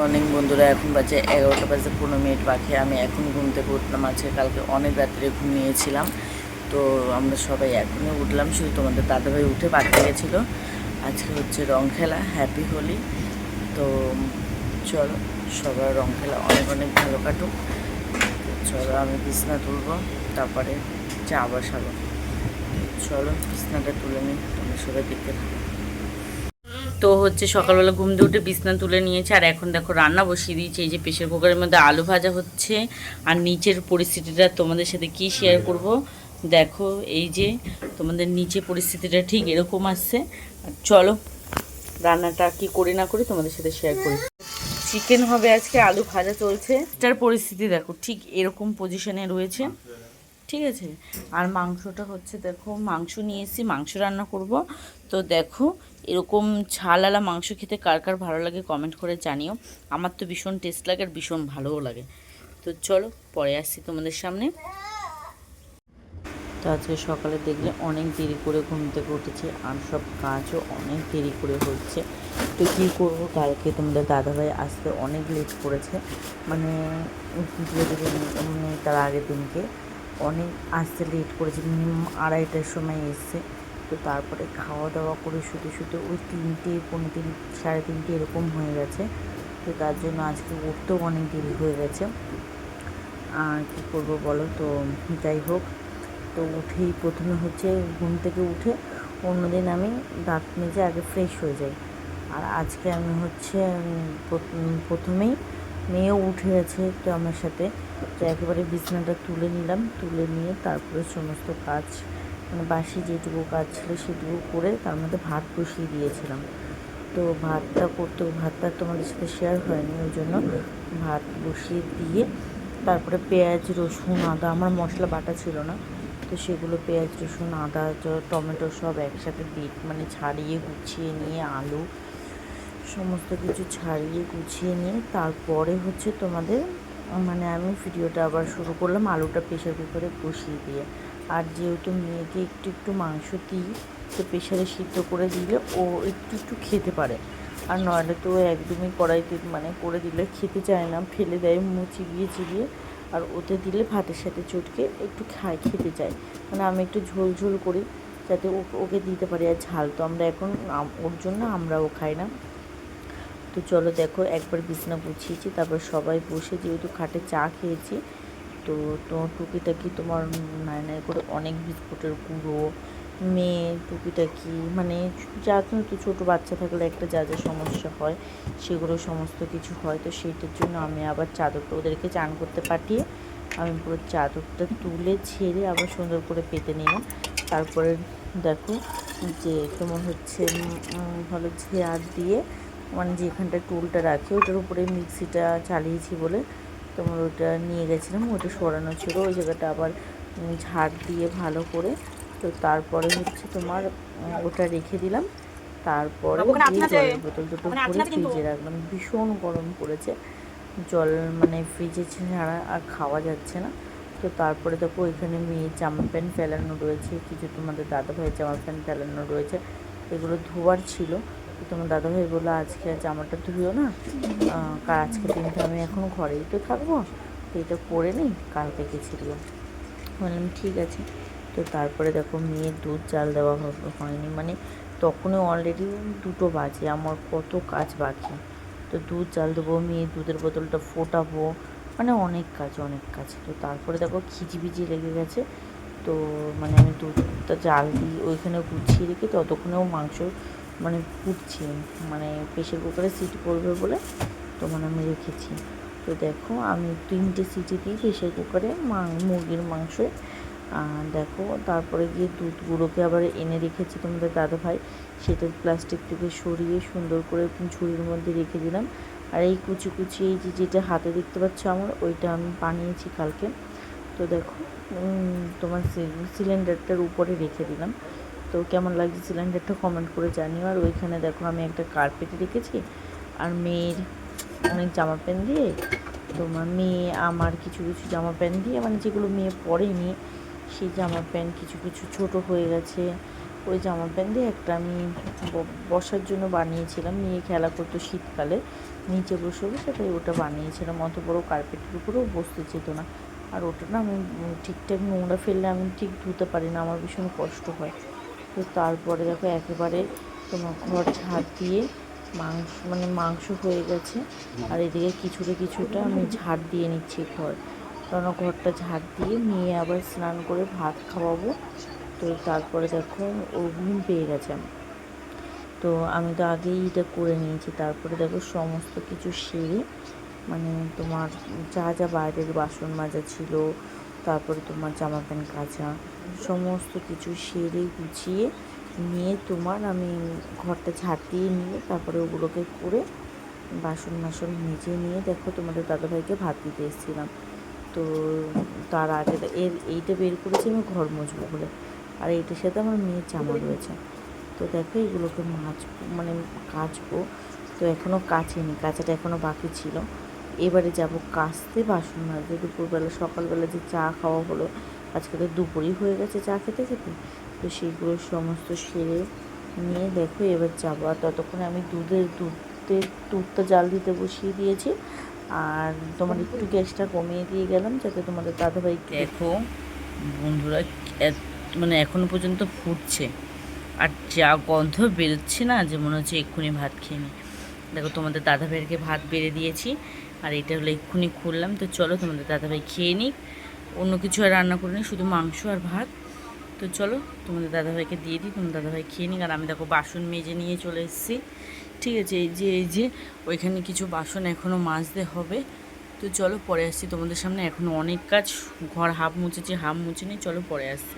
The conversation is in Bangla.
মর্নিং বন্ধুরা, এখন বাজে 11টা 15 মিনিট বাকি। আমি এখন ঘুম থেকে উঠলাম। আজকে কালকে অনেক রাত্রে ঘুমিয়েছিলাম, তো আমরা সবাই এখনই উঠলাম। শুধু তোমাদের দাদাভাই উঠে বাড়তে গেছিলো। আজকে হচ্ছে রং খেলা, হ্যাপি হোলি। তো চলো, সবার রং খেলা অনেক অনেক ভালো কাটুক। চলো আমি বিছনা তুলবো, তারপরে চা বসাবো। চলো বিছনাটা তুলে নিই, তোমরা সবাই দেখতে থাকো। তো হচ্ছে সকালবেলা ঘুম দিয়ে উঠে বিছনা তুলে নিয়েছে, আর এখন দেখো রান্না বসিয়ে দিয়েছে। এই যে প্রেশার কুকারের মধ্যে আলু ভাজা হচ্ছে। আর নিচের পরিস্থিতিটা তোমাদের সাথে কি শেয়ার করব, দেখো এই যে তোমাদের নিচে পরিস্থিতিটা ঠিক এরকম আসছে। আর চলো রান্নাটা কি করি না করি তোমাদের সাথে শেয়ার করি। চিকেন হবে আজকে, আলু ভাজা চলছে। এটার পরিস্থিতি দেখো ঠিক এরকম পজিশনে রয়েছে, ঠিক আছে। আর মাংসটা হচ্ছে দেখো, মাংস নিয়ে এসেছি, মাংস রান্না করব। তো দেখো এরকম ঝালালা মাংস খেতে কার কার ভালো লাগে কমেন্ট করে জানিও। আমার তো ভীষণ টেস্ট লাগে আর ভীষণ ভালোও লাগে। তো চলো পরে আসছি তোমাদের সামনে। তো আজকে সকালে দেখলে অনেক দেরি করে ঘুম থেকে উঠেছে, আর সব কাজও অনেক দেরি করে হচ্ছে। তো কী করবো, কালকে তোমাদের দাদাভাই আসতে অনেক লেট করেছে, মানে তার আগের দিনকে অনেক আসতে লেট করেছে, মিনিমাম 2:30টার সময় এসছে। তো তারপরে খাওয়া দাওয়া করে শুতে শুতে ওই 3টে 3:45 3:30 এরকম হয়ে গেছে। তো তার জন্য আজকে উঠতেও অনেক দেরি হয়ে গেছে। আর কী করবো বলো, তো যাই হোক। তো উঠেই প্রথমে হচ্ছে ঘুম থেকে উঠে অন্যদিন আমি দাঁত মেজে আগে ফ্রেশ হয়ে যাই। আর আজকে আমি হচ্ছে প্রথমেই মেয়েও উঠে গেছে তো আমার সাথে, তো একেবারে বিছানাটা তুলে নিলাম। তুলে নিয়ে তারপরে সমস্ত কাজ, মানে বাসি যেটুকু কাজ ছিল সেটুকু করে তার মধ্যে ভাত বসিয়ে দিয়েছিলাম। তো ভাতটা তোমাদের সাথে শেয়ার হয়নি, ওই জন্য ভাত বসিয়ে দিয়ে তারপরে পেঁয়াজ রসুন আদা, আমার মশলা বাটা ছিল না, তো সেগুলো পেঁয়াজ রসুন আদা টমেটো সব একসাথে মানে ছাড়িয়ে গুছিয়ে নিয়ে, আলু সমস্ত কিছু ছাড়িয়ে গুছিয়ে নিয়ে তারপরে হচ্ছে তোমাদের মানে আমি ভিডিওটা আবার শুরু করলাম আলুটা প্রেশার কুকারে বসিয়ে দিয়ে। আর যেহেতু মেয়েকে একটু একটু মাংস দিই, তো প্রেশারে সিদ্ধ করে দিলে ও একটু একটু খেতে পারে। আর নইলে তো একদমই কড়াইতে মানে করে দিলে খেতে চায় না, ফেলে দেয় মুখ চিবিয়ে চিবিয়ে। আর ওতে দিলে ভাতের সাথে চটকে একটু খেতে চায়, মানে আমি একটু ঝোল ঝোল করি যাতে ওকে দিতে পারি। আর ঝাল তো আমরা এখন ওর জন্য আমরাও খাই না। তো চলো দেখো, একবার বিছানা গুছিয়েছি, তারপর সবাই বসে যেহেতু খাটে চা খেয়েছি। তো টুকিটাকি তোমার নাই নাই করে অনেক বিস্কুটের গুঁড়ো, মেয়ে টুকিটাকি মানে যা তো ছোটো বাচ্চা থাকলে একটা যা যা সমস্যা হয় সেগুলো সমস্ত কিছু হয়। তো সেইটার জন্য আমি আবার চাদরটা ওদেরকে চান করতে পাঠিয়ে আমি পুরো চাদরটা তুলে ছেড়ে আবার সুন্দর করে পেতে নিলাম। তারপরে দেখো যে তোমার হচ্ছে ভালো ঝেড়ে দিয়ে, মানে যেখানটা টুলটা রাখি ওটার উপরে মিক্সিটা চালিয়েছি বলে তোমার ওটা নিয়ে গেছিলাম, ওটা সরানো ছিল ওই জায়গাটা আবার ঝাড় দিয়ে ভালো করে। তো তারপরে হচ্ছে তোমার ওটা রেখে দিলাম। তারপরে জলের বোতল দুটো ভরে ফ্রিজে রাখলাম। ভীষণ গরম পড়েছে, জল মানে ফ্রিজে ছাড়া আর খাওয়া যাচ্ছে না। তো তারপরে দেখো ওইখানে মেয়ের জামা প্যান্ট ফেলানো রয়েছে, কিছু তোমাদের দাদাভাইয়ের জামা প্যান্ট ফেলানো রয়েছে, এগুলো ধোয়ার ছিল। তো তোমার দাদাভাই বললো আজকে আর জামাটা ধুইও না, আজকের দিনটা আমি এখন ঘরেই তো থাকবো, তো এটা পরে নিই, কালকে গেছিলো। বললাম ঠিক আছে। তো তারপরে দেখো মেয়ের দুধ চাল দেওয়া হয়নি, মানে তখনই অলরেডি 2টো বাজে, আমার কত কাজ বাকি। তো দুধ চাল দেবো, মেয়ের দুধের বোতলটা ফোটাবো, মানে অনেক কাজ অনেক কাজ। তো তারপরে দেখো খিজিবিজি লেগে গেছে। তো মানে আমি দুধটা জাল দিই ওইখানে গুছিয়ে রেখে ততক্ষণেও মাংস মানে ফুটছে, মানে প্রেশার কুকারে সিটি পড়বে বলে তো মানে আমি রেখেছি। তো দেখো আমি 3টে সিটি দিই প্রেশার কুকারে মুরগির মাংসে। দেখো তারপরে গিয়ে দুধগুলোকে আবার এনে রেখেছি তোমাদের দাদাভাই, সেটা প্লাস্টিক থেকে সরিয়ে সুন্দর করে ঝুড়ির মধ্যে রেখে দিলাম। আর এই কুচি কুচি এই যেটা হাতে দেখতে পাচ্ছ আমার, ওইটা আমি বানিয়েছি কালকে। তো দেখো তোমার সিলিন্ডারটার উপরে রেখে দিলাম। তো কেমন লাগছে সিলিন্ডারটা কমেন্ট করে জানিও। আর ওইখানে দেখো আমি একটা কার্পেট রেখেছি, আর মেয়ের অনেক জামা প্যান্ট দিয়ে, তোমার মেয়ে আমার কিছু কিছু জামা প্যান্ট দিয়ে, মানে যেগুলো মেয়ে পরেনি সেই জামা প্যান্ট কিছু কিছু ছোটো হয়ে গেছে, ওই জামা প্যান্ট দিয়ে একটা আমি বসার জন্য বানিয়েছিলাম। মেয়ে খেলা করতো শীতকালে, নিচে বসে বসে তাই ওটা বানিয়েছিলাম। অত বড় কার্পেটের উপরেও বসতে চেত না। আর ওটা না আমি ঠিকঠাক নোংরা ফেললে আমি ঠিক ধুতে পারি না, আমার ভীষণ কষ্ট হয়। তো তারপরে দেখো একেবারে তোমার ঘর ঝাড় দিয়ে মাংস হয়ে গেছে। আর এদিকে কিছুটা আমি ঝাড় দিয়ে নিচ্ছি ঘর, কারণ ঘরটা ঝাড় দিয়ে নিয়ে আবার স্নান করে ভাত খাওয়াবো। তো তারপরে দেখো ও ঘুম পেয়ে গেছে, তো আমি তো আগেই এটা করে নিয়েছি। তারপরে দেখো সমস্ত কিছু সেরে তোমার যা যা বাইরের বাসন মাজা ছিল, তারপরে তোমার জামা প্যান্ট কাচা, সমস্ত কিছু সেরে গুছিয়ে নিয়ে তোমার আমি ঘরটা ঝাড় দিয়ে নিয়ে তারপরে ওগুলোকে করে বাসন মেজে নিয়ে দেখো তোমাদের দাদাভাইকে ভাত দিতে এসেছিলাম। তো তার আগে এইটা বের করেছি আমি ঘর মুছবো বলে, আর এইটার সাথে আমার মেয়ের জামা রয়েছে। তো দেখো এগুলোকে কাচবো। তো এখনও কাচিনি, কাচাটা এখনও বাকি ছিল। এবারে যাব কাচতে, বাসন মাজতে। দুপুরবেলা সকালবেলা যে চা খাওয়া হলো, আজকে তো দুপুরই হয়ে গেছে চা খেতে খেতে, তো সেইগুলো সমস্ত সেরে নিয়ে দেখো এবার যাবো। আর ততক্ষণে আমি দুধটা জাল দিতে বসিয়ে দিয়েছি। আর তোমার একটু গ্যাসটা কমিয়ে দিয়ে গেলাম যাতে তোমাদের দাদাভাই দেখো বন্ধুরা এখনো পর্যন্ত ফুটছে, আর যা গন্ধ বেরোচ্ছে না যে মনে হচ্ছে এক্ষুনি ভাত খেয়ে নিই। দেখো তোমাদের দাদাভাইকে ভাত বেড়ে দিয়েছি, আর এটা হলো এক্ষুনি খুললাম। তো চলো তোমাদের দাদাভাই খেয়ে নিক, অন্য কিছু আর রান্না করে নিই, শুধু মাংস আর ভাত। তো চলো তোমাদের দাদাভাইকে দিয়ে দিই, তোমাদের দাদাভাই খেয়ে নিক। আর আমি দেখো বাসন মেজে নিয়ে চলে এসেছি। ঠিক আছে, এই যে ওইখানে কিছু বাসন এখনও মাজতে হবে। তো চলো পরে আসছি তোমাদের সামনে, এখনও অনেক কাজ, ঘর হাফ মুছেছি হাফ মুছে নিই, চলো পরে আসছি।